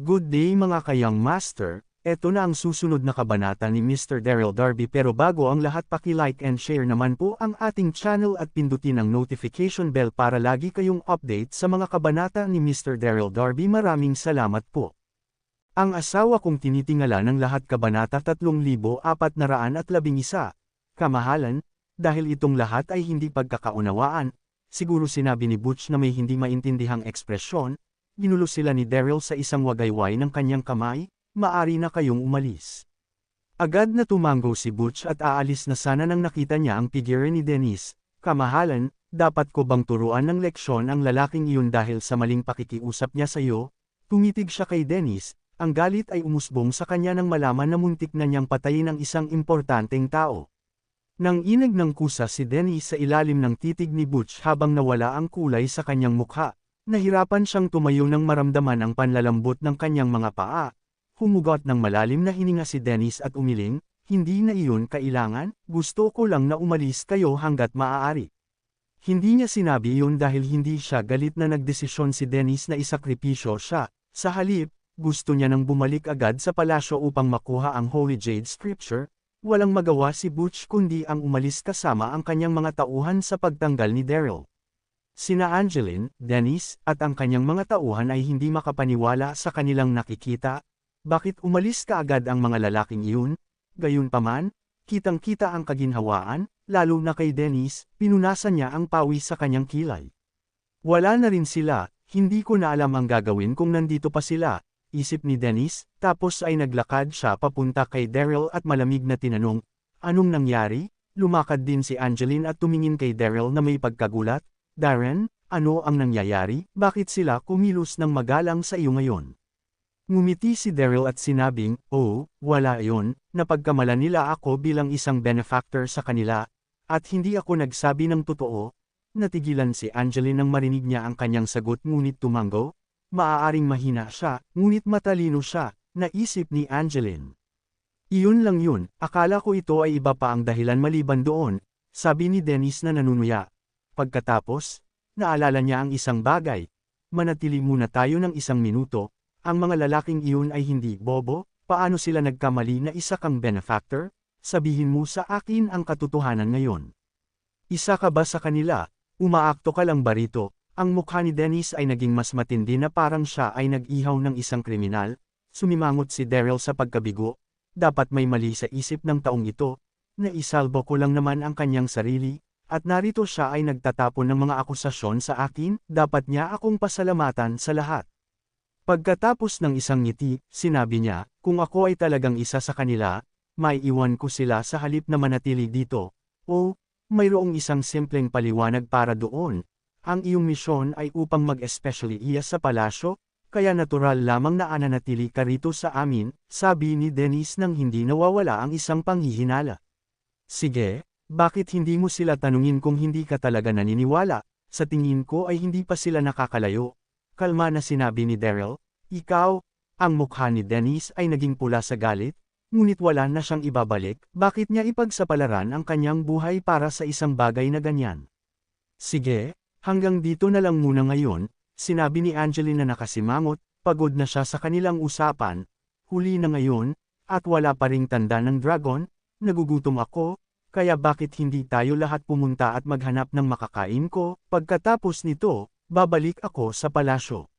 Good day mga kayang master, eto na ang susunod na kabanata ni Mr. Daryl Darby pero bago ang lahat paki-like and share naman po ang ating channel at pindutin ang notification bell para lagi kayong update sa mga kabanata ni Mr. Daryl Darby. Maraming salamat po. Ang asawa kong tinitingala ng lahat kabanata 3411, kamahalan, dahil itong lahat ay hindi pagkakaunawaan, siguro sinabi ni Butch na may hindi maintindihang ekspresyon. Ginulo sila ni Daryl sa isang wagayway ng kanyang kamay, maari na kayong umalis. Agad na tumango si Butch at aalis na sana nang nakita niya ang figure ni Dennis. Kamahalan, dapat ko bang turuan ng leksyon ang lalaking iyon dahil sa maling pakikiusap niya sa iyo? Tumitig siya kay Dennis, ang galit ay umusbong sa kanya nang malaman na muntik na niyang patayin ang isang importanteng tao. Nang inag ng kusa si Dennis sa ilalim ng titig ni Butch habang nawala ang kulay sa kanyang mukha. Nahirapan siyang tumayo nang maramdaman ang panlalambot ng kanyang mga paa. Humugot ng malalim na hininga si Dennis at umiling, hindi na iyon kailangan, gusto ko lang na umalis kayo hanggat maaari. Hindi niya sinabi iyon dahil hindi siya galit na nagdesisyon si Dennis na isakripisyo siya. Sa halip, gusto niya nang bumalik agad sa palasyo upang makuha ang Holy Jade Scripture. Walang magawa si Butch kundi ang umalis kasama ang kanyang mga tauhan sa pagtanggal ni Daryl. Sina Angeline, Dennis, at ang kanyang mga tauhan ay hindi makapaniwala sa kanilang nakikita. Bakit umalis kaagad ang mga lalaking iyon? Gayunpaman, kitang-kita ang kaginhawaan, lalo na kay Dennis, pinunasan niya ang pawis sa kanyang kilay. Wala na rin sila, hindi ko na alam ang gagawin kung nandito pa sila, isip ni Dennis, tapos ay naglakad siya papunta kay Daryl at malamig na tinanong, anong nangyari? Lumakad din si Angeline at tumingin kay Daryl na may pagkagulat. Darren, ano ang nangyayari? Bakit sila kumilos ng magalang sa iyo ngayon? Ngumiti si Daryl at sinabing, oh, wala iyon, napagkamala nila ako bilang isang benefactor sa kanila, at hindi ako nagsabi ng totoo. Natigilan si Angeline nang marinig niya ang kanyang sagot ngunit tumango. Maaaring mahina siya, ngunit matalino siya, naisip ni Angeline. Iyon lang yun, akala ko ito ay iba pa ang dahilan maliban doon, sabi ni Dennis na nanunuya. Pagkatapos, naalala niya ang isang bagay. Manatili muna tayo ng 1 minuto, ang mga lalaking iyon ay hindi bobo, paano sila nagkamali na isa kang benefactor? Sabihin mo sa akin ang katotohanan ngayon. Isa ka ba sa kanila? Umaakto ka lang ba rito? Ang mukha ni Dennis ay naging mas matindi na parang siya ay nag-ihaw ng isang kriminal. Sumimangot si Daryl sa pagkabigo. Dapat may mali sa isip ng taong ito. Naisalbo ko lang naman ang kanyang sarili. At narito siya ay nagtatapon ng mga akusasyon sa akin, dapat niya akong pasalamatan sa lahat. Pagkatapos ng isang ngiti, sinabi niya, kung ako ay talagang isa sa kanila, may iwan ko sila sa halip na manatili dito. O, mayroong isang simpleng paliwanag para doon. Ang iyong misyon ay upang mag-especially iya sa palasyo, kaya natural lamang na ananatili ka rito sa amin, sabi ni Dennis nang hindi nawawala ang isang panghihinala. Sige. Bakit hindi mo sila tanungin kung hindi ka talaga naniniwala? Sa tingin ko ay hindi pa sila nakakalayo. Kalma na sinabi ni Daryl. Ikaw, ang mukha ni Dennis ay naging pula sa galit, ngunit wala na siyang ibabalik. Bakit niya ipagsapalaran ang kanyang buhay para sa isang bagay na ganyan? Sige, hanggang dito na lang muna ngayon, sinabi ni Angeline na nakasimangot, pagod na siya sa kanilang usapan. Huli na ngayon, at wala pa ring tanda ng dragon, nagugutom ako. Kaya bakit hindi tayo lahat pumunta at maghanap ng makakain ko? Pagkatapos nito, babalik ako sa palasyo.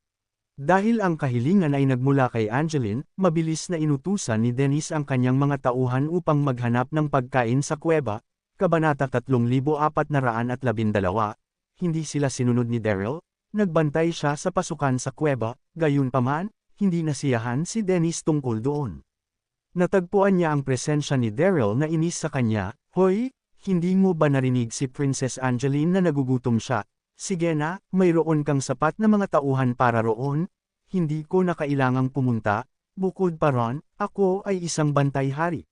Dahil ang kahilingan ay nagmula kay Angeline, mabilis na inutusan ni Dennis ang kanyang mga tauhan upang maghanap ng pagkain sa kuweba. Kabanata 3412. Hindi sila sinunod ni Daryl, nagbantay siya sa pasukan sa kuweba, gayunpaman, hindi nasiyahan si Dennis tungkol doon. Natagpuan niya ang presensya ni Daryl na inis sa kanya. Hoy, hindi mo ba narinig si Princess Angeline na nagugutom siya? Sige na, mayroon kang sapat na mga tauhan para roon. Hindi ko na kailangang pumunta, bukod pa ron, ako ay isang bantay hari.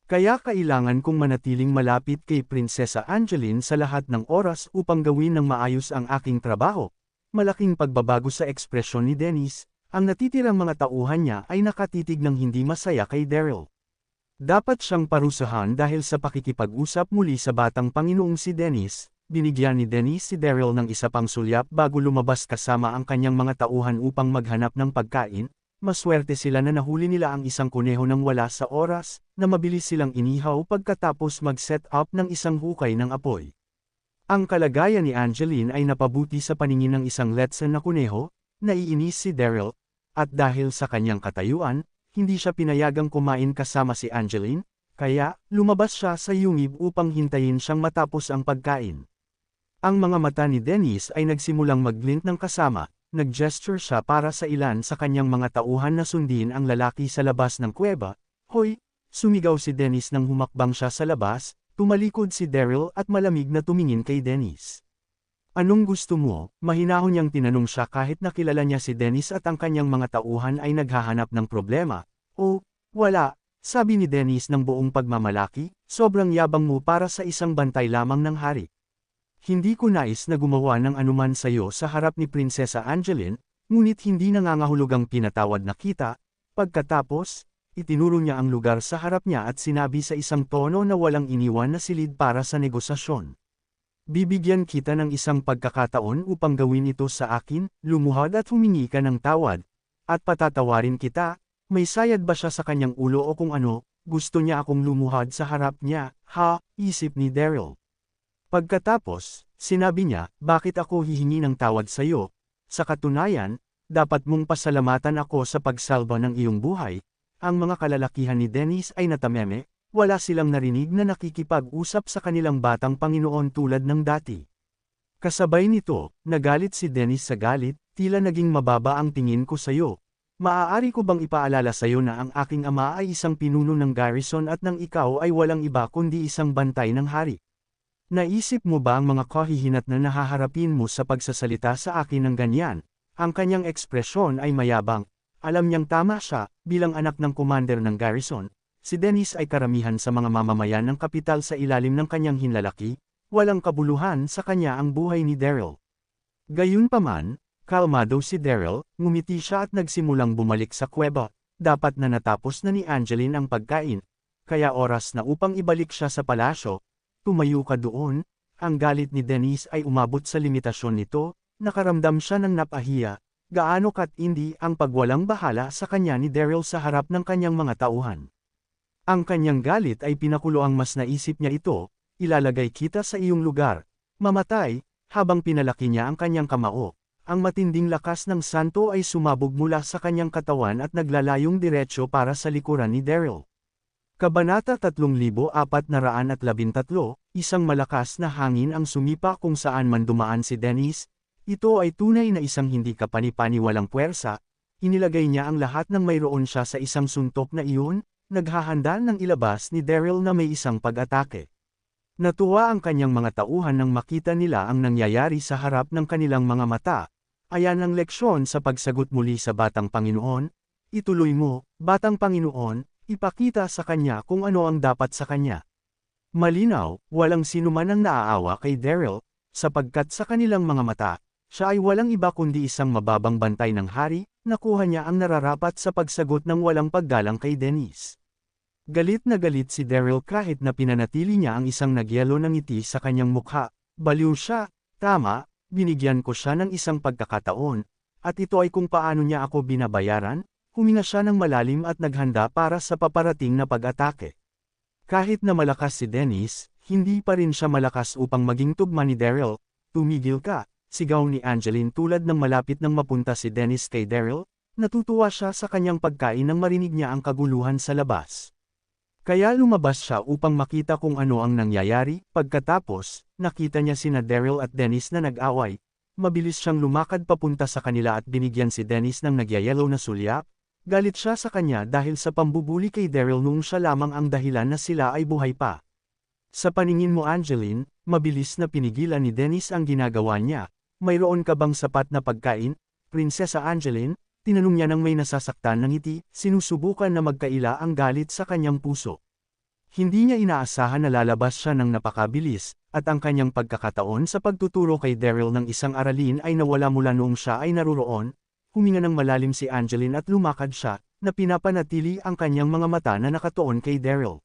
Kaya kailangan kong manatiling malapit kay Prinsesa Angeline sa lahat ng oras upang gawin ng maayos ang aking trabaho. Malaking pagbabago sa ekspresyon ni Dennis, ang natitirang mga tauhan niya ay nakatitig ng hindi masaya kay Daryl. Dapat siyang parusahan dahil sa pakikipag-usap muli sa batang Panginoong si Dennis. Binigyan ni Dennis si Daryl ng isa pang sulyap bago lumabas kasama ang kanyang mga tauhan upang maghanap ng pagkain. maswerte sila na nahuli nila ang isang kuneho nang wala sa oras, na mabilis silang inihaw pagkatapos mag-set up ng isang hukay ng apoy. Ang kalagayan ni Angeline ay napabuti sa paningin ng isang Letson na kuneho, naiinis si Daryl, at dahil sa kanyang katayuan, hindi siya pinayagang kumain kasama si Angeline, kaya lumabas siya sa yungib upang hintayin siyang matapos ang pagkain. Ang mga mata ni Dennis ay nagsimulang mag-glint ng kasama, nag-gesture siya para sa ilan sa kanyang mga tauhan na sundin ang lalaki sa labas ng kuweba. Hoy! Sumigaw si Dennis nang humakbang siya sa labas, tumalikod si Daryl at malamig na tumingin kay Dennis. Anong gusto mo? Mahinahon niyang tinanong siya kahit nakilala niya si Dennis at ang kanyang mga tauhan ay naghahanap ng problema. Oh, wala, sabi ni Dennis ng buong pagmamalaki, sobrang yabang mo para sa isang bantay lamang ng hari. Hindi ko nais na gumawa ng anuman sa iyo sa harap ni Prinsesa Angeline, ngunit hindi nangangahulugang pinatawad na kita. Pagkatapos, itinuro niya ang lugar sa harap niya at sinabi sa isang tono na walang iniwan na silid para sa negosasyon. Bibigyan kita ng isang pagkakataon upang gawin ito sa akin, lumuhad at humingi ka ng tawad, at patatawarin kita. May sayad ba siya sa kanyang ulo o kung ano, gusto niya akong lumuhad sa harap niya, ha, isip ni Daryl. Pagkatapos, sinabi niya, bakit ako hihingi ng tawad sa iyo? Sa katunayan, dapat mong pasalamatan ako sa pagsalba ng iyong buhay. Ang mga kalalakihan ni Dennis ay natameme, wala silang narinig na nakikipag-usap sa kanilang batang Panginoon tulad ng dati. Kasabay nito, nagalit si Dennis sa galit, tila naging mababa ang tingin ko sa iyo. Maaari ko bang ipaalala sa iyo na ang aking ama ay isang pinuno ng garrison at nang ikaw ay walang iba kundi isang bantay ng hari? Naisip mo ba ang mga kahihinat na nahaharapin mo sa pagsasalita sa akin ng ganyan? Ang kanyang ekspresyon ay mayabang. Alam niyang tama siya, bilang anak ng commander ng garrison. Si Dennis ay karamihan sa mga mamamayan ng kapital sa ilalim ng kanyang hinlalaki, walang kabuluhan sa kanya ang buhay ni Daryl. Gayunpaman, kalmado si Daryl, ngumiti siya at nagsimulang bumalik sa kuweba. Dapat na natapos na ni Angeline ang pagkain, kaya oras na upang ibalik siya sa palasyo. Tumayo ka doon. Ang galit ni Dennis ay umabot sa limitasyon nito, nakaramdam siya ng napahiya, gaano kat hindi ang pagwalang bahala sa kanya ni Daryl sa harap ng kanyang mga tauhan. Ang kanyang galit ay pinakulo ang mas naisip niya ito, ilalagay kita sa iyong lugar, mamatay, habang pinalaki niya ang kanyang kamao. Ang matinding lakas ng santo ay sumabog mula sa kanyang katawan at naglalayong diretsyo para sa likuran ni Daryl. Kabanata 3413, isang malakas na hangin ang sumipa kung saan man dumaan si Dennis. Ito ay tunay na isang hindi kapani-paniwalang puwersa. Inilagay niya ang lahat ng mayroon siya sa isang suntok na iyon, naghahanda ng ilabas ni Daryl na may isang pag-atake. Natuwa ang kanyang mga tauhan nang makita nila ang nangyayari sa harap ng kanilang mga mata. Ayan ang leksyon sa pagsagot muli sa Batang Panginoon. Ituloy mo, Batang Panginoon, ipakita sa kanya kung ano ang dapat sa kanya. Malinaw, walang sinuman ang naaawa kay Daryl, sapagkat sa kanilang mga mata, siya ay walang iba kundi isang mababang bantay ng hari. Nakuha niya ang nararapat sa pagsagot ng walang paggalang kay Dennis. Galit na galit si Daryl kahit na pinanatili niya ang isang nagyelo na ngiti sa kanyang mukha. Baliw siya, tama, binigyan ko siya ng isang pagkakataon, at ito ay kung paano niya ako binabayaran. Huminga siya ng malalim at naghanda para sa paparating na pag-atake. Kahit na malakas si Dennis, hindi pa rin siya malakas upang maging tugma ni Daryl. Tumigil ka, sigaw ni Angeline tulad ng malapit nang mapunta si Dennis kay Daryl. Natutuwa siya sa kanyang pagkain nang marinig niya ang kaguluhan sa labas. Kaya lumabas siya upang makita kung ano ang nangyayari. Pagkatapos, nakita niya sina Daryl at Dennis na nag-away. Mabilis siyang lumakad papunta sa kanila at binigyan si Dennis ng nagyayelo na sulyap. Galit siya sa kanya dahil sa pambubuli kay Daryl noong siya lamang ang dahilan na sila ay buhay pa. Sa paningin mo Angeline, mabilis na pinigilan ni Dennis ang ginagawa niya. Mayroon ka bang sapat na pagkain, Prinsesa Angeline? Tinanong niya nang may nasasaktan ng ngiti, sinusubukan na magkaila ang galit sa kanyang puso. Hindi niya inaasahan na lalabas siya ng napakabilis, at ang kanyang pagkakataon sa pagtuturo kay Daryl ng isang aralin ay nawala mula noong siya ay naruroon. Huminga ng malalim si Angeline at lumakad siya, na pinapanatili ang kanyang mga mata na nakatuon kay Daryl.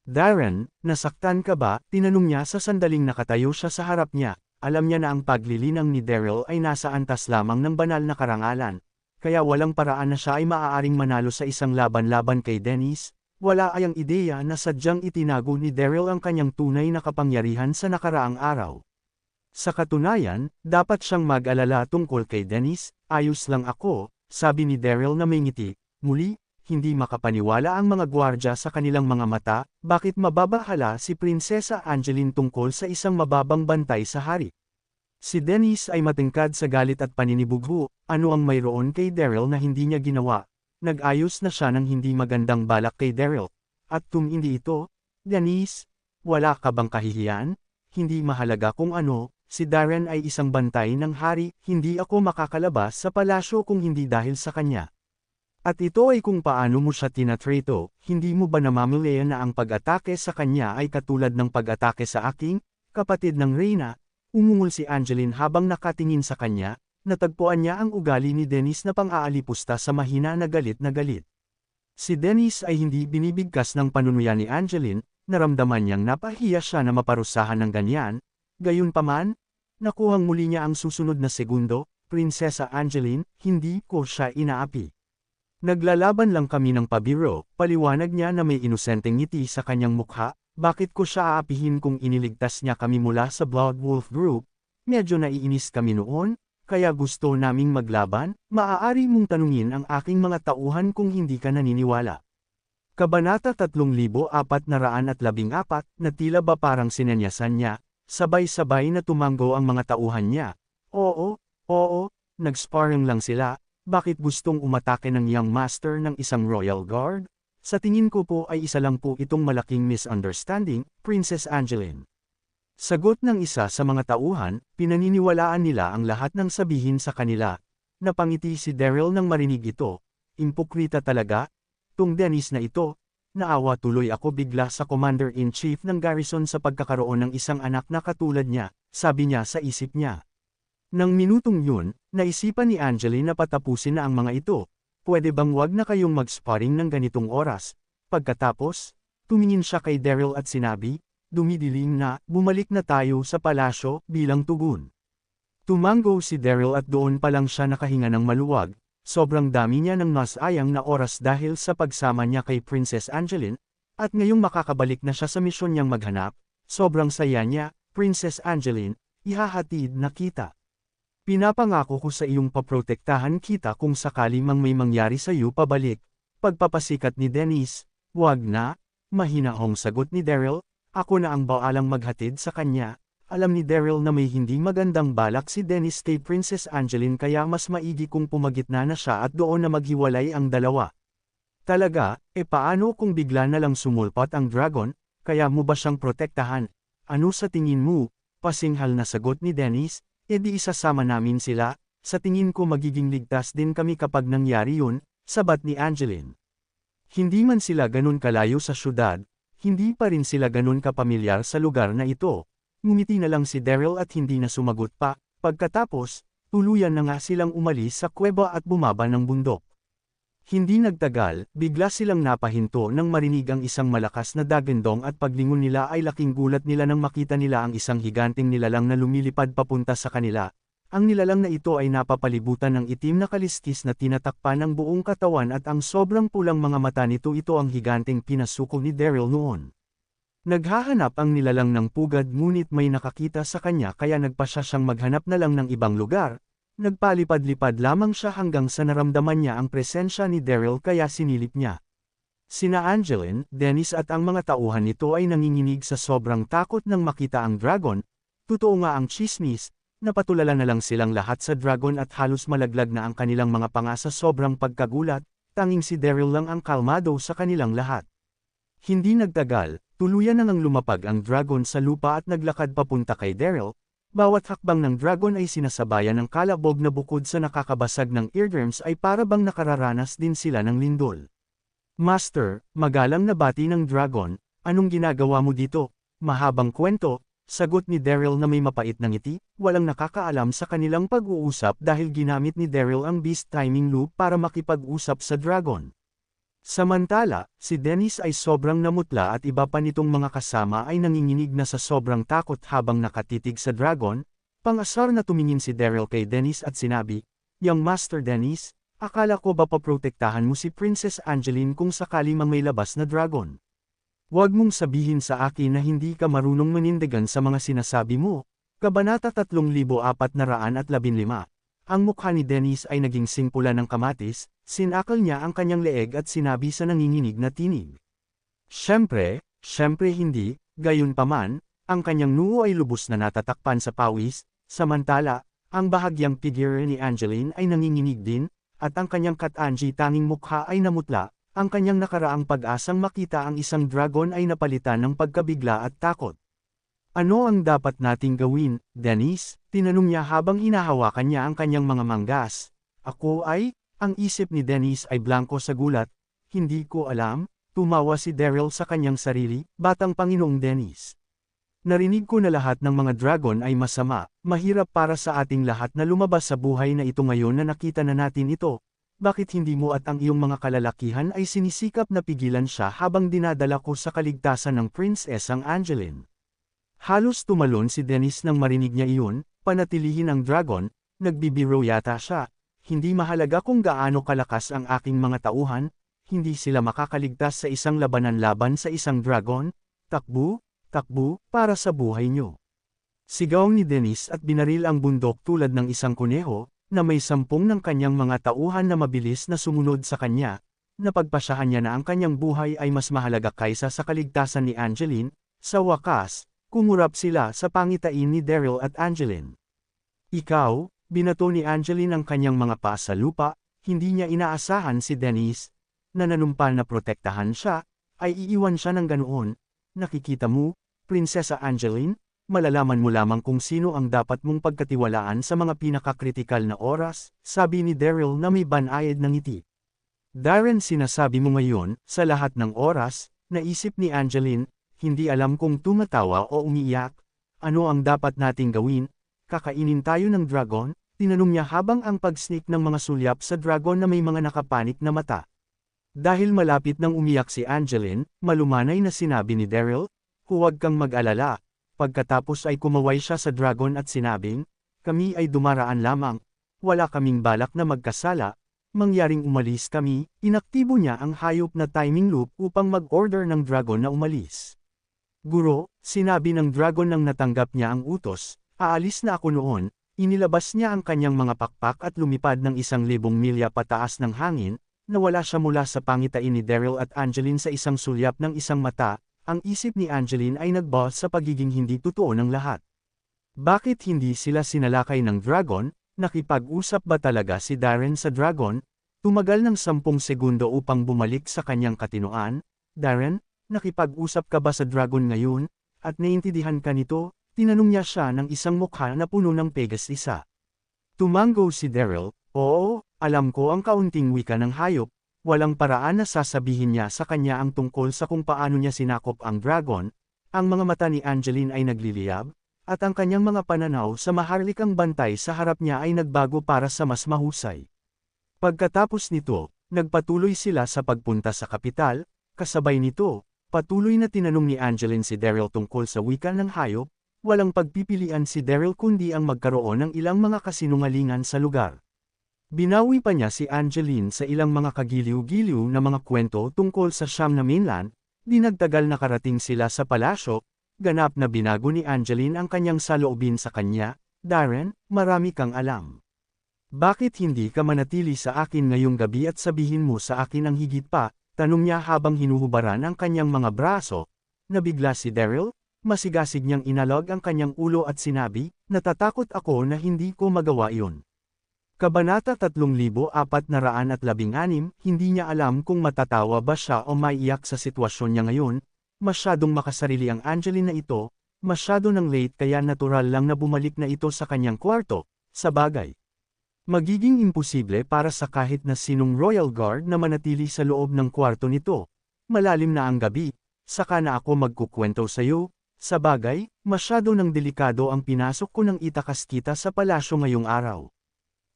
Darren, nasaktan ka ba? Tinanong niya sa sandaling nakatayo siya sa harap niya. Alam niya na ang paglilinang ni Daryl ay nasa antas lamang ng banal na karangalan. kaya walang paraan na siya ay maaaring manalo sa isang laban-laban kay Dennis. Wala ay ang ideya na sadyang itinago ni Daryl ang kanyang tunay na kapangyarihan sa nakaraang araw. Sa katunayan, dapat siyang mag-alala tungkol kay Dennis. Ayos lang ako, sabi ni Daryl na may ngiti. Muli, hindi makapaniwala ang mga gwardya sa kanilang mga mata, bakit mababahala si Prinsesa Angeline tungkol sa isang mababang bantay sa hari. Si Dennis ay matingkad sa galit at paninibugho. Ano ang mayroon kay Daryl na hindi niya ginawa? Nag-ayos na siya ng hindi magandang balak kay Daryl. At kung hindi ito, Dennis, wala ka bang kahihiyan? Hindi mahalaga kung ano, si Darren ay isang bantay ng hari, hindi ako makakalabas sa palasyo kung hindi dahil sa kanya. At ito ay kung paano mo siya tinatrito, hindi mo ba namamalayan na ang pag-atake sa kanya ay katulad ng pag-atake sa aking kapatid ng Reyna? Umungol si Angeline habang nakatingin sa kanya. Natagpuan niya ang ugali ni Dennis na pang-aalipusta sa mahina na galit na galit. Si Dennis ay hindi binibigkas ng panunuya ni Angeline, naramdaman niyang napahiya siya na maparusahan ng ganyan. Gayunpaman, nakuhang muli niya ang susunod na segundo. Prinsesa Angeline, hindi ko siya inaapi. Naglalaban lang kami ng pabiro, paliwanag niya na may inosenteng ngiti sa kanyang mukha. Bakit ko siya aapihin kung iniligtas niya kami mula sa Blood Wolf Group? Medyo naiinis kami noon. Kaya gusto naming maglaban, maaari mong tanungin ang aking mga tauhan kung hindi ka naniniwala. Kabanata 3414 na tila ba parang sinenyasan niya, sabay-sabay na tumango ang mga tauhan niya. Oo, nag-sparring lang sila, bakit gustong umatake ng young master ng isang royal guard? Sa tingin ko po ay isa lang po itong malaking misunderstanding, Princess Angeline. Sagot ng isa sa mga tauhan, pinaniniwalaan nila ang lahat ng sabihin sa kanila. Napangiti si Daryl nang marinig ito. Impokrita talaga? Tung Dennis na ito. Naawa tuloy ako bigla sa Commander-in-Chief ng garrison sa pagkakaroon ng isang anak na katulad niya, sabi niya sa isip niya. Nang minutong yun, naisipan ni Angeline na patapusin na ang mga ito. Pwede bang wag na kayong mag-sparring ng ganitong oras? Pagkatapos, tumingin siya kay Daryl at sinabi, dumidilim na, bumalik na tayo sa palasyo, bilang tugon. Tumango si Daryl at doon pa lang siya nakahinga ng maluwag, sobrang dami niya ng nasayang na oras dahil sa pagsama niya kay Princess Angeline, at ngayong makakabalik na siya sa misyon niyang maghanap, sobrang saya niya, Princess Angeline, ihahatid na kita. Pinapangako ko sa iyong paprotektahan kita kung sakali mang may mangyari sa iyo pabalik. Pagpapasikat ni Dennis, wag na, mahinahong sagot ni Daryl. Ako na ang baalang maghatid sa kanya. Alam ni Daryl na may hindi magandang balak si Dennis kay Princess Angeline kaya mas maigi kung pumagitna na siya at doon na maghiwalay ang dalawa. Talaga, paano kung bigla na lang sumulpat ang dragon, kaya mo ba siyang protektahan? Ano sa tingin mo? Pasinghal na sagot ni Dennis, di isasama namin sila, sa tingin ko magiging ligtas din kami kapag nangyari yun, sabat ni Angeline. Hindi man sila ganun kalayo sa syudad, hindi pa rin sila ganun kapamilyar sa lugar na ito. Ngumiti na lang si Daryl at hindi na sumagot pa. Pagkatapos, tuluyan na nga silang umalis sa kuweba at bumaba ng bundok. Hindi nagtagal, bigla silang napahinto nang marinig ang isang malakas na dagandong at paglingon nila ay laking gulat nila nang makita nila ang isang higanting nilalang na lumilipad papunta sa kanila. Ang nilalang na ito ay napapalibutan ng itim na kaliskis na tinatakpan ng buong katawan at ang sobrang pulang mga mata nito ito ang higanting pinasuko ni Daryl noon. Naghahanap ang nilalang ng pugad ngunit may nakakita sa kanya kaya nagpasya siyang maghanap na lang ng ibang lugar. Nagpalipad-lipad lamang siya hanggang sa naramdaman niya ang presensya ni Daryl kaya sinilip niya. Sina Angeline, Dennis at ang mga tauhan nito ay nanginginig sa sobrang takot nang makita ang dragon. Totoo nga ang chismis. Napatulala na lang silang lahat sa dragon at halos malaglag na ang kanilang mga panga sa sobrang pagkagulat, tanging si Daryl lang ang kalmado sa kanilang lahat. Hindi nagtagal, tuluyan na nang lumapag ang dragon sa lupa at naglakad papunta kay Daryl. Bawat hakbang ng dragon ay sinasabayan ng kalabog na bukod sa nakakabasag ng eardrums ay para bang nakararanas din sila ng lindol. Master, magalang na bati ng dragon, anong ginagawa mo dito? Mahabang kwento. Sagot ni Daryl na may mapait na ngiti, walang nakakaalam sa kanilang pag-uusap dahil ginamit ni Daryl ang beast timing loop para makipag-usap sa dragon. Samantala, si Dennis ay sobrang namutla at iba pa nitong mga kasama ay nanginginig na sa sobrang takot habang nakatitig sa dragon. Pang-asar na tumingin si Daryl kay Dennis at sinabi, Young Master Dennis, Akala ko ba paprotektahan mo si Princess Angeline kung sakali mang may labas na dragon? Huwag mong sabihin sa akin na hindi ka marunong manindigan sa mga sinasabi mo. Kabanata 3415. Ang mukha ni Dennis ay naging singpula ng kamatis, sinakal niya ang kanyang leeg at sinabi sa nanginginig na tinig. Siyempre hindi, gayunpaman, ang kanyang noo ay lubos na natatakpan sa pawis, samantala, ang bahagyang figure ni Angeline ay nanginginig din, at ang kanyang katanji tanging mukha ay namutla, ang kanyang nakaraang pag-asang makita ang isang dragon ay napalitan ng pagkabigla at takot. Ano ang dapat nating gawin, Dennis? Tinanong niya habang hinahawakan niya ang kanyang mga manggas. Ang isip ni Dennis ay blanko sa gulat, hindi ko alam, tumawa si Daryl sa kanyang sarili, batang Panginoong Dennis. Narinig ko na lahat ng mga dragon ay masama, mahirap para sa ating lahat na lumabas sa buhay na ito ngayon na nakita na natin ito. Bakit hindi mo at ang iyong mga kalalakihan ay sinisikap na pigilan siya habang dinadala ko sa kaligtasan ng Prinsesang Angeline? Halos tumalon si Dennis nang marinig niya iyon, panatilihin ang dragon, nagbibiro yata siya, hindi mahalaga kung gaano kalakas ang aking mga tauhan, hindi sila makakaligtas sa isang labanan laban sa isang dragon, takbo, para sa buhay niyo. Sigaw ni Dennis at binaril ang bundok tulad ng isang kuneho, na may 10 ng kanyang mga tauhan na mabilis na sumunod sa kanya, napagpasyahan niya na ang kanyang buhay ay mas mahalaga kaysa sa kaligtasan ni Angeline, sa wakas, kumurap sila sa pangitain ni Daryl at Angeline. Ikaw, binato ni Angeline ang kanyang mga paa sa lupa, hindi niya inaasahan si Dennis, na nanumpal na protektahan siya, ay iiwan siya ng ganoon. Nakikita mo, Prinsesa Angeline, malalaman mo lamang kung sino ang dapat mong pagkatiwalaan sa mga pinakakritikal na oras, sabi ni Daryl na may banayad ng ngiti. Darren, sinasabi mo ngayon, sa lahat ng oras, naisip ni Angeline, hindi alam kung tumatawa o umiiyak. Ano ang dapat nating gawin? Kakainin tayo ng dragon? Tinanong niya habang ang pag-sneak ng mga sulyap sa dragon na may mga nakapanik na mata. Dahil malapit nang umiyak si Angeline, malumanay na sinabi ni Daryl, huwag kang mag-alala. Pagkatapos ay kumaway siya sa dragon at sinabing, kami ay dumaraan lamang, wala kaming balak na magkasala, mangyaring umalis kami. Inaktibo niya ang hayop na timing loop upang mag-order ng dragon na umalis. Guro, sinabi ng dragon nang natanggap niya ang utos, aalis na ako noon. Inilabas niya ang kanyang mga pakpak at lumipad ng 1,000 milya pataas ng hangin, nawala siya mula sa pangitain ni Daryl at Angeline sa isang sulyap ng isang mata. Ang isip ni Angeline ay nagboss sa pagiging hindi totoo ng lahat. Bakit hindi sila sinalakay ng dragon? Nakipag-usap ba talaga si Darren sa dragon? Tumagal ng 10 segundo upang bumalik sa kanyang katinoan. Darren, nakipag-usap ka ba sa dragon ngayon? At naintindihan ka nito? Tinanong niya siya ng isang mukha na puno ng pegas isa. Tumango si Daryl, oo, alam ko ang kaunting wika ng hayop. Walang paraan na sasabihin niya sa kanya ang tungkol sa kung paano niya sinakop ang dragon. Ang mga mata ni Angeline ay nagliliyab, at ang kanyang mga pananaw sa maharlikang bantay sa harap niya ay nagbago para sa mas mahusay. Pagkatapos nito, nagpatuloy sila sa pagpunta sa kapital. Kasabay nito, patuloy na tinanong ni Angeline si Daryl tungkol sa wika ng hayop. Walang pagpipilian si Daryl kundi ang magkaroon ng ilang mga kasinungalingan sa lugar. Binawi pa niya si Angeline sa ilang mga kagiliw-giliw na mga kwento tungkol sa Siyam na mainland. Di nagtagal nakarating sila sa palasyo, ganap na binago ni Angeline ang kanyang saloobin sa kanya. Darren, marami kang alam. Bakit hindi ka manatili sa akin ngayong gabi at sabihin mo sa akin ang higit pa? Tanong niya habang hinuhubaran ang kanyang mga braso. Nabigla si Daryl, masigasig niyang inalog ang kanyang ulo at sinabi, natatakot ako na hindi ko magawa iyon. Kabanata 3416, hindi niya alam kung matatawa ba siya o maiiyak sa sitwasyon niya ngayon. Masyadong makasarili ang Angeline na ito, masyado nang late kaya natural lang na bumalik na ito sa kanyang kwarto. Sa bagay, magiging imposible para sa kahit na sinong Royal Guard na manatili sa loob ng kwarto nito. Malalim na ang gabi, saka na ako magkukwento sa iyo. Sa bagay, masyado nang delikado ang pinasok ko ng itakas kita sa palasyo ngayong araw.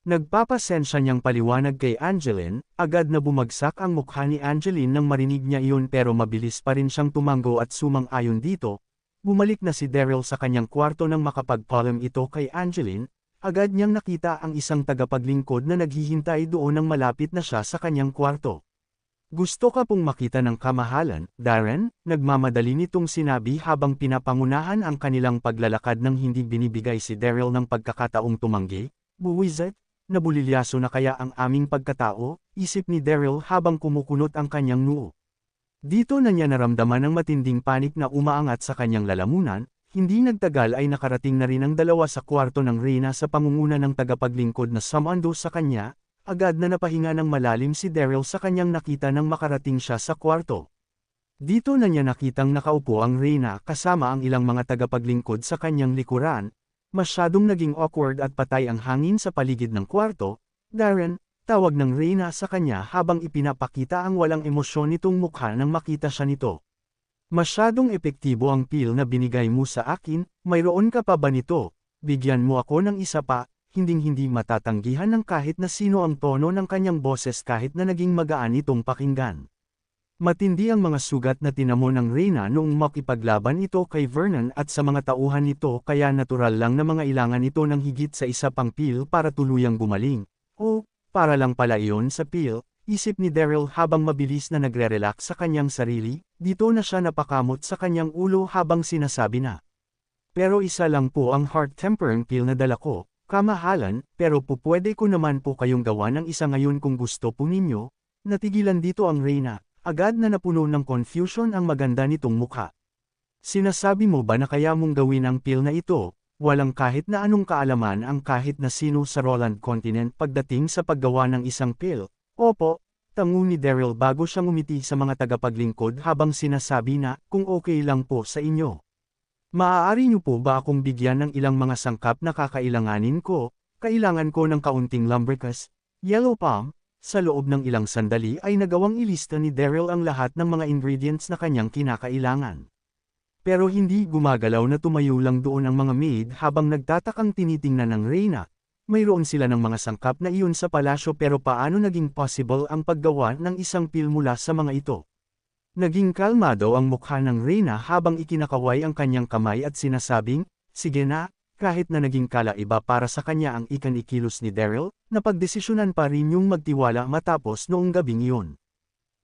Nagpapasensya niyang paliwanag kay Angeline, agad na bumagsak ang mukha ni Angeline nang marinig niya iyon pero mabilis pa rin siyang tumango at sumang-ayon dito. Bumalik na si Daryl sa kanyang kwarto nang makapagpaalam ito kay Angeline, agad niyang nakita ang isang tagapaglingkod na naghihintay doon nang malapit na siya sa kanyang kwarto. Gusto ka pong makita ng kamahalan, Darren? Nagmamadali nitong sinabi habang pinapangunahan ang kanilang paglalakad nang hindi binibigay si Daryl ng pagkakataong tumanggi. Buwisit, nabulilyaso na kaya ang aming pagkatao, isip ni Daryl habang kumukunot ang kanyang noo. Dito na niya naramdaman ang matinding panik na umaangat sa kanyang lalamunan. Hindi nagtagal ay nakarating na rin ang dalawa sa kwarto ng Reyna sa pangunguna ng tagapaglingkod na sumando sa kanya, agad na napahinga ng malalim si Daryl sa kanyang nakita nang makarating siya sa kwarto. Dito na niya nakitang nakaupo ang Reyna kasama ang ilang mga tagapaglingkod sa kanyang likuran, masyadong naging awkward at patay ang hangin sa paligid ng kwarto. Darren, tawag ng Reyna sa kanya habang ipinapakita ang walang emosyon nitong mukha nang makita siya nito. Masyadong epektibo ang pil na binigay mo sa akin, mayroon ka pa ba nito? Bigyan mo ako ng isa pa, hinding-hindi matatanggihan ng kahit na sino ang tono ng kanyang boses kahit na naging magaan itong pakinggan. Matindi ang mga sugat na tinamo ng Reyna noong makipaglaban ito kay Vernon at sa mga tauhan nito kaya natural lang na mga ilangan ito ng higit sa isa pang pil para tuluyang gumaling. O, para lang pala iyon sa pil. Isip ni Daryl habang mabilis na nagre-relax sa kanyang sarili, dito na siya napakamot sa kanyang ulo habang sinasabi na. Pero isa lang po ang heart-tempering pill na dala ko, kamahalan, pero pupwede ko naman po kayong gawa ng isa ngayon kung gusto po ninyo. Natigilan dito ang Reyna, agad na napuno ng confusion ang maganda nitong mukha. Sinasabi mo ba na kaya mong gawin ang pill na ito? Walang kahit na anong kaalaman ang kahit na sino sa Roland Continent pagdating sa paggawa ng isang pill. Opo, tango ni Daryl bago siya ngumiti sa mga tagapaglingkod habang sinasabi na, kung okay lang po sa inyo. Maaari niyo po ba akong bigyan ng ilang mga sangkap na kakailanganin ko? Kailangan ko ng kaunting lumbricus, yellow palm. Sa loob ng ilang sandali ay nagawang ilista ni Daryl ang lahat ng mga ingredients na kanyang kinakailangan. Pero hindi gumagalaw na tumayo lang doon ang mga maid habang nagtatakang tinitingnan ng Reyna. Mayroon sila ng mga sangkap na iyon sa palasyo pero paano naging possible ang paggawa ng isang pil mula sa mga ito? Naging kalmado ang mukha ng Reyna habang ikinakaway ang kanyang kamay at sinasabing, sige na, kahit na naging kalaiba para sa kanya ang ikanikilos ni Daryl, napagdesisyonan pa rin yung magtiwala matapos noong gabing iyon.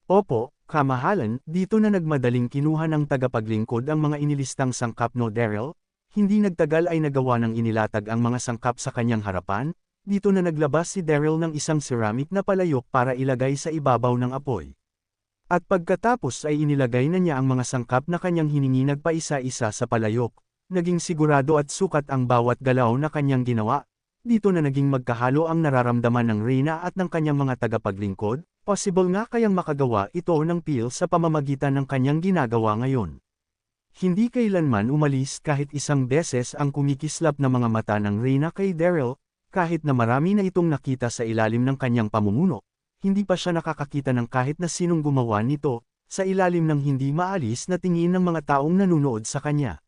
Opo, kamahalan, dito na nagmadaling kinuha ng tagapaglingkod ang mga inilistang sangkap no Daryl. Hindi nagtagal ay nagawa ng inilatag ang mga sangkap sa kanyang harapan, dito na naglabas si Daryl ng isang ceramic na palayok para ilagay sa ibabaw ng apoy. At pagkatapos ay inilagay na niya ang mga sangkap na kanyang hiningi nagpaisa-isa sa palayok, naging sigurado at sukat ang bawat galaw na kanyang ginawa, dito na naging magkahalo ang nararamdaman ng Reyna at ng kanyang mga tagapaglingkod, possible nga kayang makagawa ito ng pil sa pamamagitan ng kanyang ginagawa ngayon. Hindi kailanman umalis kahit isang beses ang kumikislap na mga mata ng Reyna kay Daryl, kahit na marami na itong nakita sa ilalim ng kanyang pamumuno, hindi pa siya nakakakita ng kahit na sinong gumawa nito, sa ilalim ng hindi maalis na tingin ng mga taong nanunood sa kanya.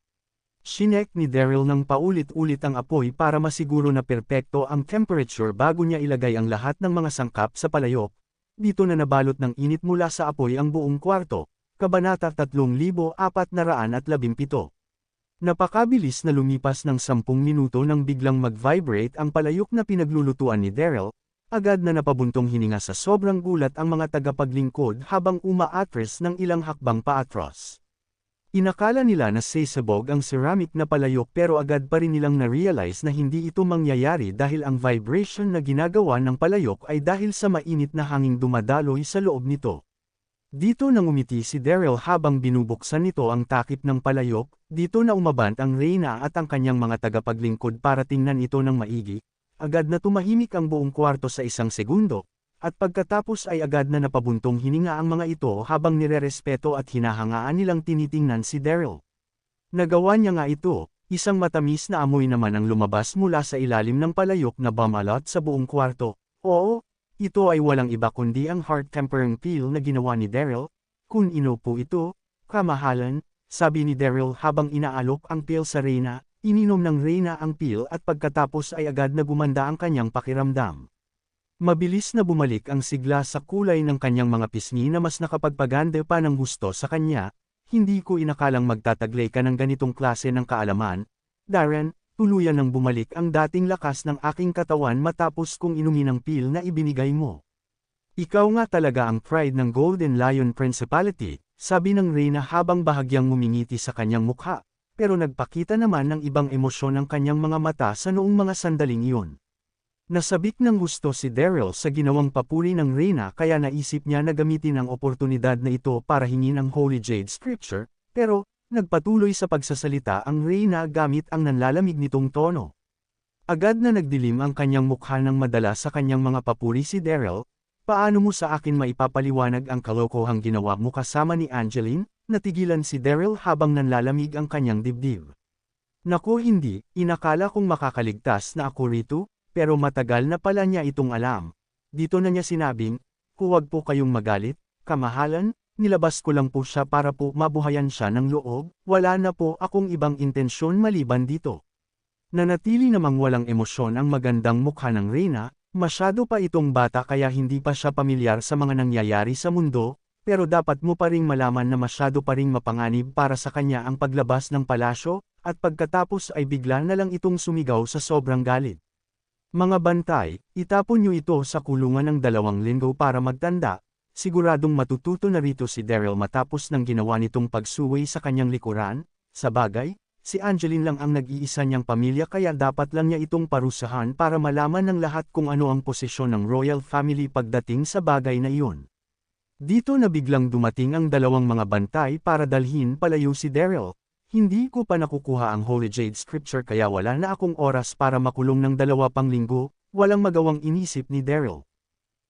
Sinek ni Daryl ng paulit-ulit ang apoy para masiguro na perpekto ang temperature bago niya ilagay ang lahat ng mga sangkap sa palayok, dito na nabalot ng init mula sa apoy ang buong kwarto. Kabanata 3417. Napakabilis na lumipas ng 10 minuto nang biglang mag-vibrate ang palayok na pinaglulutuan ni Daryl, agad na napabuntong hininga sa sobrang gulat ang mga tagapaglingkod habang umaatras ng ilang hakbang paatras. Inakala nila na sasabog ang ceramic na palayok pero agad pa rin nilang na-realize na hindi ito mangyayari dahil ang vibration na ginagawa ng palayok ay dahil sa mainit na hanging dumadaloy sa loob nito. Dito nang umiti si Daryl habang binubuksan nito ang takip ng palayok, dito na umabant ang Reyna at ang kanyang mga tagapaglingkod para tingnan ito ng maigi, agad na tumahimik ang buong kwarto sa isang segundo, at pagkatapos ay agad na napabuntong hininga ang mga ito habang nirerespeto at hinahangaan nilang tinitingnan si Daryl. Nagawa niya nga ito, isang matamis na amoy naman ang lumabas mula sa ilalim ng palayok na bumalot sa buong kwarto. Oo, ito ay walang iba kundi ang heart-tempering pill na ginawa ni Daryl. Kung ino po ito, kamahalan, sabi ni Daryl habang inaalok ang pill sa Reyna, ininom ng Reyna ang pill at pagkatapos ay agad na gumanda ang kanyang pakiramdam. Mabilis na bumalik ang sigla sa kulay ng kanyang mga pisngi na mas nakapagpaganda pa ng gusto sa kanya. Hindi ko inakalang magtataglay ka ng ganitong klase ng kaalaman, Darren, tuluyan nang bumalik ang dating lakas ng aking katawan matapos kong inumin ang pil na ibinigay mo. Ikaw nga talaga ang pride ng Golden Lion Principality, sabi ng Reyna habang bahagyang ngumingiti sa kanyang mukha, pero nagpakita naman ng ibang emosyon ang kanyang mga mata sa noong mga sandaling iyon. Nasabik ng gusto si Daryl sa ginawang papuri ng Reyna kaya naisip niya na gamitin ang oportunidad na ito para hingin ang Holy Jade Scripture, pero nagpatuloy sa pagsasalita ang Reyna gamit ang nanlalamig nitong tono. Agad na nagdilim ang kanyang mukha nang madala sa kanyang mga papuri si Daryl. Paano mo sa akin maipapaliwanag ang kalokohang ginawa mo kasama ni Angeline? Natigilan si Daryl habang nanlalamig ang kanyang dibdib. Naku hindi, inakala kong makakaligtas na ako rito, pero matagal na pala niya itong alam. Dito na niya sinabing, huwag po kayong magalit, kamahalan, nilabas ko lang po siya para po mabuhayan siya ng loob, wala na po akong ibang intensyon maliban dito. Nanatili namang walang emosyon ang magandang mukha ng Reyna. Masyado pa itong bata kaya hindi pa siya pamilyar sa mga nangyayari sa mundo, pero dapat mo pa ring malaman na masyado pa ring mapanganib para sa kanya ang paglabas ng palasyo, at pagkatapos ay bigla na lang itong sumigaw sa sobrang galit. Mga bantay, itapon niyo ito sa kulungan ng 2 linggo para magtanda, siguradong matututo na rito si Daryl matapos ng ginawa nitong pagsuway sa kanyang likuran, sa bagay. Si Angeline lang ang nag-iisa niyang pamilya kaya dapat lang niya itong parusahan para malaman ng lahat kung ano ang posisyon ng royal family pagdating sa bagay na iyon. Dito na biglang dumating ang 2 mga bantay para dalhin palayo si Daryl. Hindi ko pa nakukuha ang Holy Jade Scripture kaya wala na akong oras para makulong ng 2 pang linggo, walang magawang inisip ni Daryl.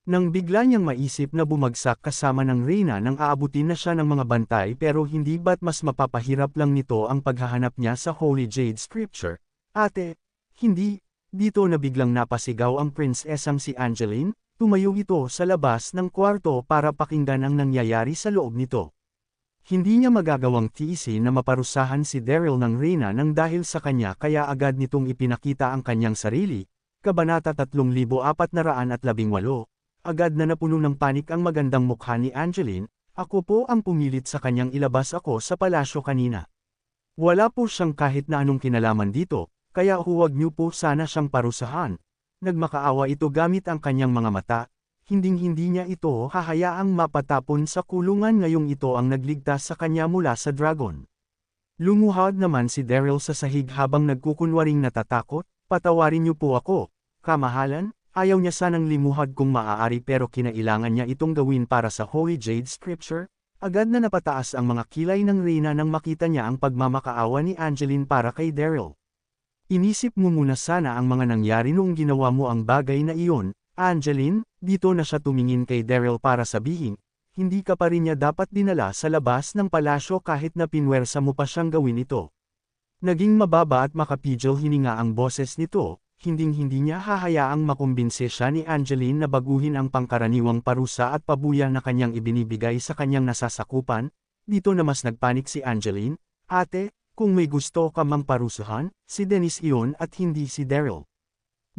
Nang bigla niyang maisip na bumagsak kasama ng Reyna nang aabutin na siya ng mga bantay pero hindi ba't mas mapapahirap lang nito ang paghahanap niya sa Holy Jade Scripture? Ate, hindi, dito na biglang napasigaw ang prinsesang si Angeline, tumayo ito sa labas ng kwarto para pakinggan ang nangyayari sa loob nito. Hindi niya magagawang tiisin na maparusahan si Daryl ng Reyna nang dahil sa kanya kaya agad nitong ipinakita ang kanyang sarili. Kabanata 3418. Agad na napuno ng panik ang magandang mukha ni Angeline, ako po ang pumilit sa kanyang ilabas ako sa palasyo kanina. Wala po siyang kahit na anong kinalaman dito, kaya huwag niyo po sana siyang parusahan. Nagmakaawa ito gamit ang kanyang mga mata, hinding-hindi niya ito hahayaang mapatapon sa kulungan ngayong ito ang nagligtas sa kanya mula sa dragon. Lumuhad naman si Daryl sa sahig habang nagkukunwaring natatakot, patawarin niyo po ako, kamahalan. Ayaw niya sanang limuhad kung maaari pero kinailangan niya itong gawin para sa Holy Jade Scripture. Agad na napataas ang mga kilay ng Reyna nang makita niya ang pagmamakaawa ni Angeline para kay Daryl. Inisip mo muna sana ang mga nangyari noong ginawa mo ang bagay na iyon, Angeline. Dito na siya tumingin kay Daryl para sabihin, hindi ka pa rin niya dapat dinala sa labas ng palasyo kahit na pinwersa mo pa siyang gawin ito. Naging mababa at makapigil hininga ang boses nito. Hinding-hindi niya hahayaang makumbinse siya ni Angeline na baguhin ang pangkaraniwang parusa at pabuya na kanyang ibinibigay sa kanyang nasasakupan. Dito na mas nagpanik si Angeline, ate, kung may gusto ka mang parusahan, si Dennis iyon at hindi si Daryl.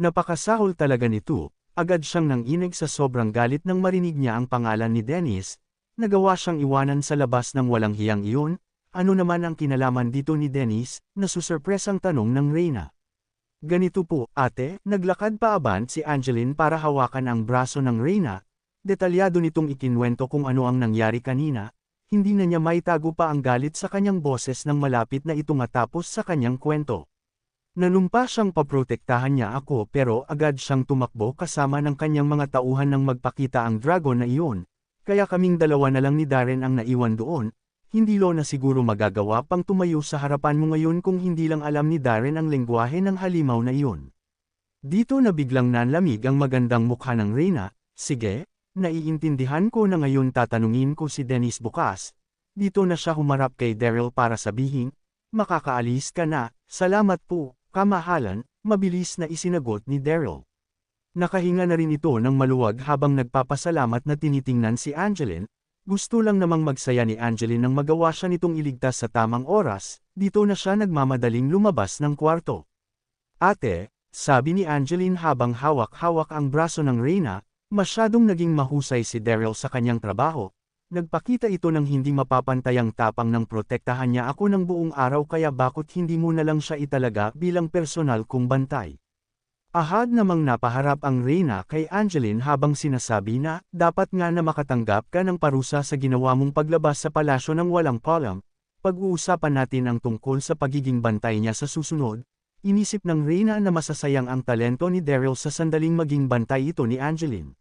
Napakasahol talaga nito, agad siyang nanginig sa sobrang galit nang marinig niya ang pangalan ni Dennis. Nagawa siyang iwanan sa labas ng walang hiyang iyon. Ano naman ang kinalaman dito ni Dennis? Nasusurpresang tanong ng Reyna. Ganito po, ate, naglakad paaban si Angeline para hawakan ang braso ng Reyna. Detalyado nitong ikinwento kung ano ang nangyari kanina. Hindi na niya maitago pa ang galit sa kanyang boses nang malapit na ito matapos sa kanyang kwento. Nanumpa siyang paprotektahan niya ako pero agad siyang tumakbo kasama ng kanyang mga tauhan nang magpakita ang dragon na iyon. Kaya kaming 2 na lang ni Darren ang naiwan doon. Hindi lo na siguro magagawa pang tumayo sa harapan mo ngayon kung hindi lang alam ni Darren ang lengguwahe ng halimaw na iyon. Dito na biglang nanlamig ang magandang mukha ng Reyna. Sige, naiintindihan ko na ngayon tatanungin ko si Dennis bukas. Dito na siya humarap kay Daryl para sabihin, makakaalis ka na, salamat po, kamahalan, mabilis na isinagot ni Daryl. Nakahinga na rin ito ng maluwag habang nagpapasalamat na tinitingnan si Angeline. Gusto lang namang magsaya ni Angeline nang magawa siya nitong iligtas sa tamang oras, dito na siya nagmamadaling lumabas ng kwarto. Ate, sabi ni Angeline habang hawak-hawak ang braso ng Reyna, masyadong naging mahusay si Daryl sa kanyang trabaho. Nagpakita ito ng hindi mapapantayang tapang ng protektahan niya ako ng buong araw kaya bakit hindi mo na lang siya italaga bilang personal kong bantay. Ahad namang napaharap ang Reyna kay Angeline habang sinasabi na, dapat nga na makatanggap ka ng parusa sa ginawa mong paglabas sa palasyo ng walang palam. Pag-uusapan natin ang tungkol sa pagiging bantay niya sa susunod. Inisip ng Reyna na masasayang ang talento ni Daryl sa sandaling maging bantay ito ni Angeline.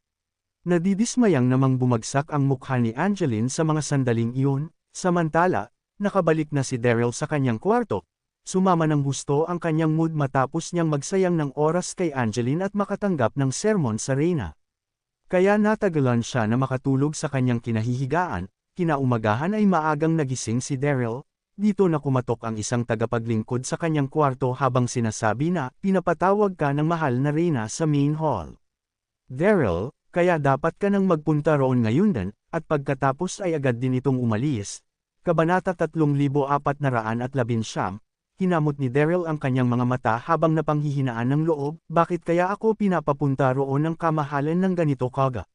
Nadidismayang namang bumagsak ang mukha ni Angeline sa mga sandaling iyon, samantala, nakabalik na si Daryl sa kanyang kwarto. Sumama ng gusto ang kanyang mood matapos niyang magsayang ng oras kay Angeline at makatanggap ng sermon sa Reyna. Kaya natagalan siya na makatulog sa kanyang kinahihigaan, kinaumagahan ay maagang nagising si Daryl. Dito na kumatok ang isang tagapaglingkod sa kanyang kwarto habang sinasabi na, pinapatawag ka ng mahal na Reyna sa main hall. Daryl, kaya dapat ka nang magpunta roon ngayon din, at pagkatapos ay agad din itong umalis. Kabanata 3419, hinamot ni Daryl ang kanyang mga mata habang napanghihinaan ng loob, bakit kaya ako pinapapunta roon ng kamahalan ng ganito kaga?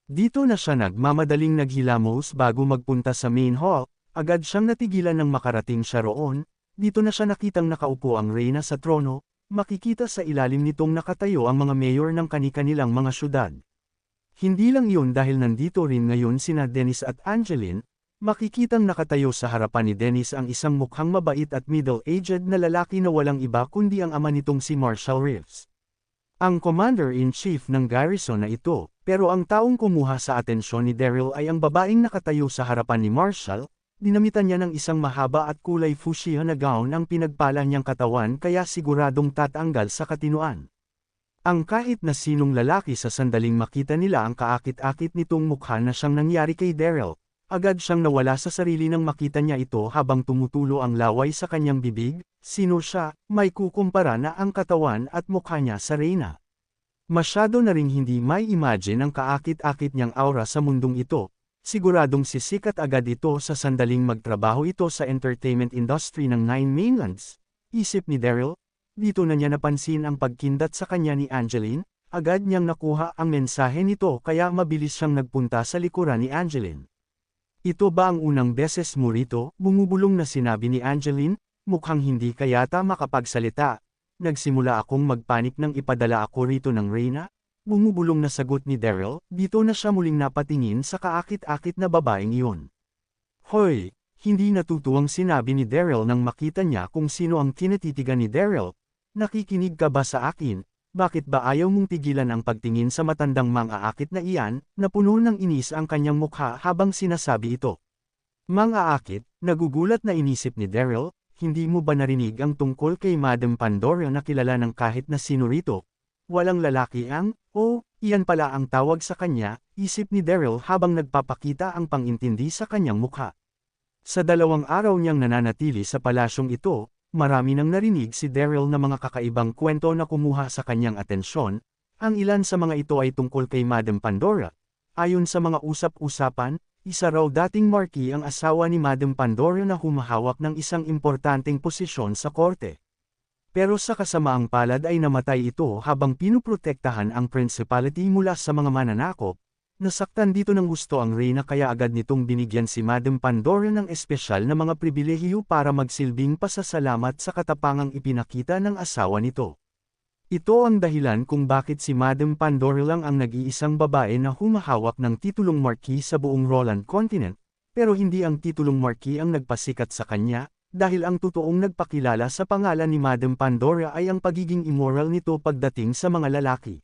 Dito na siya nagmamadaling naghilamos bago magpunta sa main hall, agad siyang natigilan nang makarating siya roon, dito na siya nakitang nakaupo ang Reyna sa trono, makikita sa ilalim nitong nakatayo ang mga mayor ng kani-kanilang mga syudad. Hindi lang yun dahil nandito rin ngayon sina Dennis at Angeline, makikitang nakatayo sa harapan ni Dennis ang isang mukhang mabait at middle-aged na lalaki na walang iba kundi ang ama nitong si Marshall Reeves. Ang commander-in-chief ng garrison na ito, pero ang taong kumuha sa atensyon ni Daryl ay ang babaeng nakatayo sa harapan ni Marshall, dinamitan niya ng isang mahaba at kulay fuchsia na gown ang pinagpala niyang katawan kaya siguradong tatanggal sa katinuan. Ang kahit na sinong lalaki sa sandaling makita nila ang kaakit-akit nitong mukha na siyang nangyari kay Daryl, agad siyang nawala sa sarili nang makita niya ito habang tumutulo ang laway sa kanyang bibig, sino siya, may kukumpara na ang katawan at mukha niya sa Reyna. Masyado na ring hindi may imagine ang kaakit-akit niyang aura sa mundong ito, siguradong sisikat agad ito sa sandaling magtrabaho ito sa entertainment industry ng Nine Mainlands, isip ni Daryl. Dito na niya napansin ang pagkindat sa kanya ni Angeline, agad niyang nakuha ang mensahe nito kaya mabilis siyang nagpunta sa likuran ni Angeline. Ito ba ang unang beses mo rito? Bumubulong na sinabi ni Angeline, mukhang hindi ka yata makapagsalita. Nagsimula akong magpanik nang ipadala ako rito ng Reyna. Bumubulong na sagot ni Daryl, dito na siya muling napatingin sa kaakit-akit na babaeng iyon. Hoy! Hindi natutuwang sinabi ni Daryl nang makita niya kung sino ang tinatitigan ni Daryl. Nakikinig ka ba sa akin? Bakit ba ayaw mong tigilan ang pagtingin sa matandang mang-aakit na iyan, na puno ng inis ang kanyang mukha habang sinasabi ito? Mang-aakit, nagugulat na inisip ni Daryl, hindi mo ba narinig ang tungkol kay Madam Pandora na kilala ng kahit na sino rito? Walang lalaki ang, iyan pala ang tawag sa kanya, isip ni Daryl habang nagpapakita ang pangintindi sa kanyang mukha. Sa 2 araw niyang nananatili sa palasyong ito, marami nang narinig si Daryl na mga kakaibang kwento na kumuha sa kanyang atensyon, ang ilan sa mga ito ay tungkol kay Madam Pandora. Ayon sa mga usap-usapan, isa raw dating marquis ang asawa ni Madam Pandora na humahawak ng isang importanteng posisyon sa korte. Pero sa kasamaang palad ay namatay ito habang pinuprotektahan ang principality mula sa mga mananakop. Nasaktan dito ng gusto ang Reyna kaya agad nitong binigyan si Madam Pandora ng espesyal na mga pribilehiyo para magsilbing pasasalamat sa katapangang ipinakita ng asawa nito. Ito ang dahilan kung bakit si Madam Pandora lang ang nag-iisang babae na humahawak ng titulong marquis sa buong Roland Continent, pero hindi ang titulong marquis ang nagpasikat sa kanya, dahil ang totoong nagpakilala sa pangalan ni Madam Pandora ay ang pagiging immoral nito pagdating sa mga lalaki.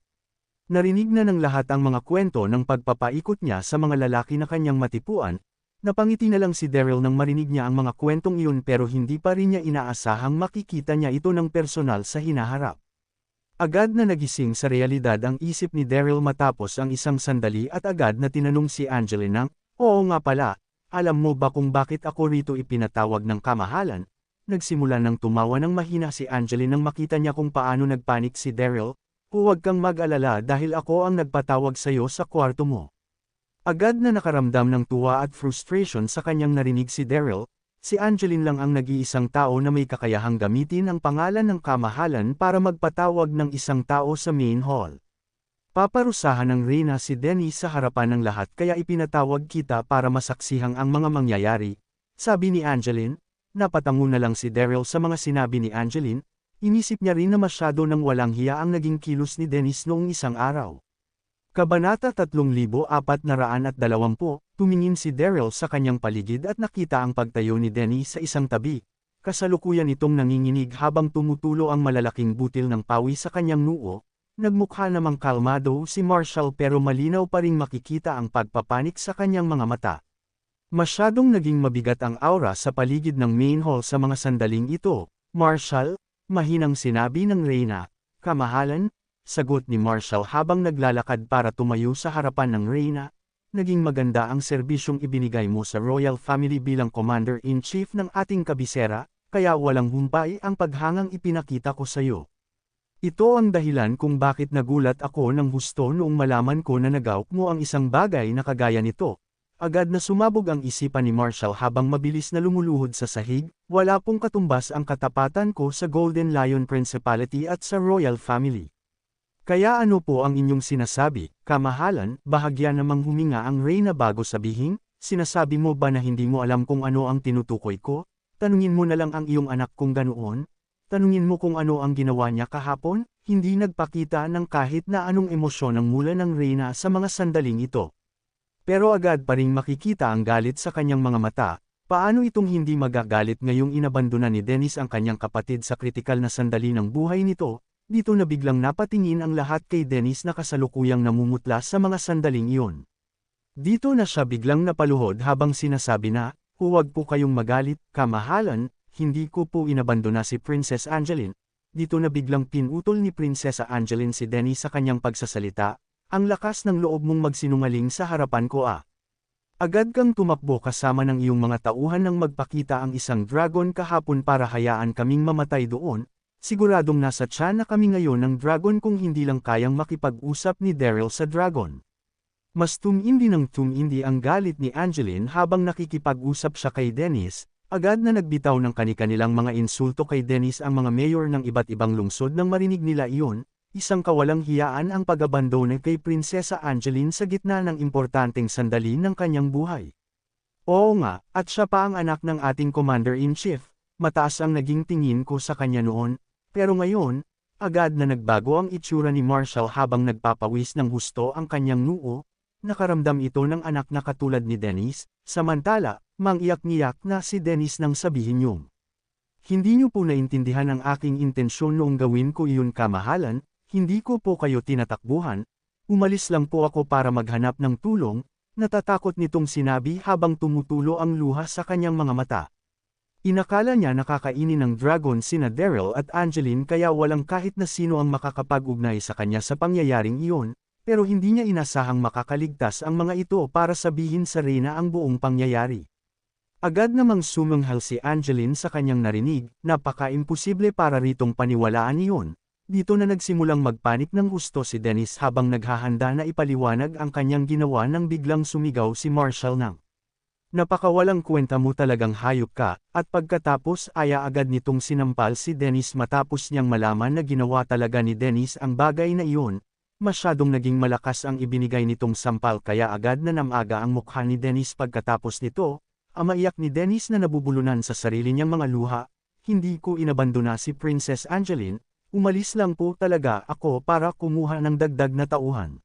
Narinig na ng lahat ang mga kwento ng pagpapaikot niya sa mga lalaki na kanyang matipuan, napangiti na lang si Daryl nang marinig niya ang mga kwentong iyon pero hindi pa rin niya inaasahang makikita niya ito ng personal sa hinaharap. Agad na nagising sa realidad ang isip ni Daryl matapos ang isang sandali at agad na tinanong si Angeline ng, oo nga pala, alam mo ba kung bakit ako rito ipinatawag ng kamahalan? Nagsimula ng tumawa ng mahina si Angeline nang makita niya kung paano nagpanik si Daryl. Huwag kang mag-alala dahil ako ang nagpatawag sa iyo sa kwarto mo. Agad na nakaramdam ng tuwa at frustration sa kanyang narinig si Daryl, si Angeline lang ang nag-iisang tao na may kakayahang gamitin ang pangalan ng kamahalan para magpatawag ng isang tao sa main hall. Paparusahan ng Reyna si Dennis sa harapan ng lahat kaya ipinatawag kita para masaksihang ang mga mangyayari, sabi ni Angeline. Napatango na lang si Daryl sa mga sinabi ni Angeline, inisip niya rin na masyado nang walang hiya ang naging kilos ni Dennis noong isang araw. Kabanata 3420, tumingin si Daryl sa kanyang paligid at nakita ang pagtayo ni Dennis sa isang tabi. Kasalukuyan itong nanginginig habang tumutulo ang malalaking butil ng pawi sa kanyang noo. Nagmukha namang kalmado si Marshall pero malinaw pa ring makikita ang pagpapanik sa kanyang mga mata. Masyadong naging mabigat ang aura sa paligid ng main hall sa mga sandaling ito. Marshall, mahinang sinabi ng Reyna. Kamahalan, sagot ni Marshall habang naglalakad para tumayo sa harapan ng Reyna. Naging maganda ang serbisyong ibinigay mo sa Royal Family bilang Commander-in-Chief ng ating kabisera, kaya walang humpay ang paghangang ipinakita ko sa iyo. Ito ang dahilan kung bakit nagulat ako ng husto noong malaman ko na nagawa mo ang isang bagay na kagaya nito. Agad na sumabog ang isipan ni Marshall habang mabilis na lumuluhod sa sahig, wala pong katumbas ang katapatan ko sa Golden Lion Principality at sa Royal Family. Kaya ano po ang inyong sinasabi, kamahalan? Bahagya namang huminga ang Reyna bago sabihin, sinasabi mo ba na hindi mo alam kung ano ang tinutukoy ko? Tanungin mo na lang ang iyong anak kung ganoon. Tanungin mo kung ano ang ginawa niya kahapon, hindi nagpakita ng kahit na anong emosyon ang mula ng Reyna sa mga sandaling ito. Pero agad pa ring makikita ang galit sa kanyang mga mata. Paano itong hindi magagalit ngayong inabandona ni Dennis ang kanyang kapatid sa kritikal na sandali ng buhay nito? Dito na biglang napatingin ang lahat kay Dennis na kasalukuyang namumutla sa mga sandaling iyon. Dito na siya biglang napaluhod habang sinasabi na, huwag po kayong magalit, kamahalan, hindi ko po inabandona si Princess Angeline. Dito na biglang pinutol ni Prinsesa Angeline si Dennis sa kanyang pagsasalita. Ang lakas ng loob mong magsinungaling sa harapan ko ah. Agad kang tumakbo kasama ng iyong mga tauhan nang magpakita ang isang dragon kahapon para hayaan kaming mamatay doon. Siguradong nasa tiyan na kami ngayon ng dragon kung hindi lang kayang makipag-usap ni Daryl sa dragon. Mas tumindi ng tumindi ang galit ni Angeline habang nakikipag-usap siya kay Dennis. Agad na nagbitaw ng kani-kanilang mga insulto kay Dennis ang mga mayor ng iba't ibang lungsod nang marinig nila iyon. Isang kawalang hiyaan ang pag-abandone kay Prinsesa Angeline sa gitna ng importanteng sandali ng kanyang buhay. Oo nga, at siya pa ang anak ng ating Commander-in-Chief, mataas ang naging tingin ko sa kanya noon, pero ngayon, agad na nagbago ang itsura ni Marshall habang nagpapawis ng husto ang kanyang noo, nakaramdam ito ng anak na katulad ni Dennis, samantala, mangiyak-ngiyak na si Dennis nang sabihin yung, hindi niyo po naintindihan ang aking intensyon noong gawin ko iyon kamahalan. Hindi ko po kayo tinatakbuhan, umalis lang po ako para maghanap ng tulong, natatakot nitong sinabi habang tumutulo ang luha sa kanyang mga mata. Inakala niya nakakainin ng dragon sina Daryl at Angeline kaya walang kahit na sino ang makakapag-ugnay sa kanya sa pangyayaring iyon, pero hindi niya inasahang makakaligtas ang mga ito para sabihin sa Reyna ang buong pangyayari. Agad namang sumanghal si Angeline sa kanyang narinig, napaka-imposible para ritong paniwalaan iyon. Dito na nagsimulang magpanik ng gusto si Dennis habang naghahanda na ipaliwanag ang kanyang ginawa nang biglang sumigaw si Marshall ng, napakawalang kwenta mo talagang hayop ka, at pagkatapos aya agad nitong sinampal si Dennis matapos niyang malaman na ginawa talaga ni Dennis ang bagay na iyon. Masyadong naging malakas ang ibinigay nitong sampal kaya agad na namaga ang mukha ni Dennis pagkatapos nito. Maiyak ni Dennis na nabubulunan sa sarili niyang mga luha. Hindi ko inabandona si Princess Angeline. Umalis lang po talaga ako para kumuha ng dagdag na tauhan.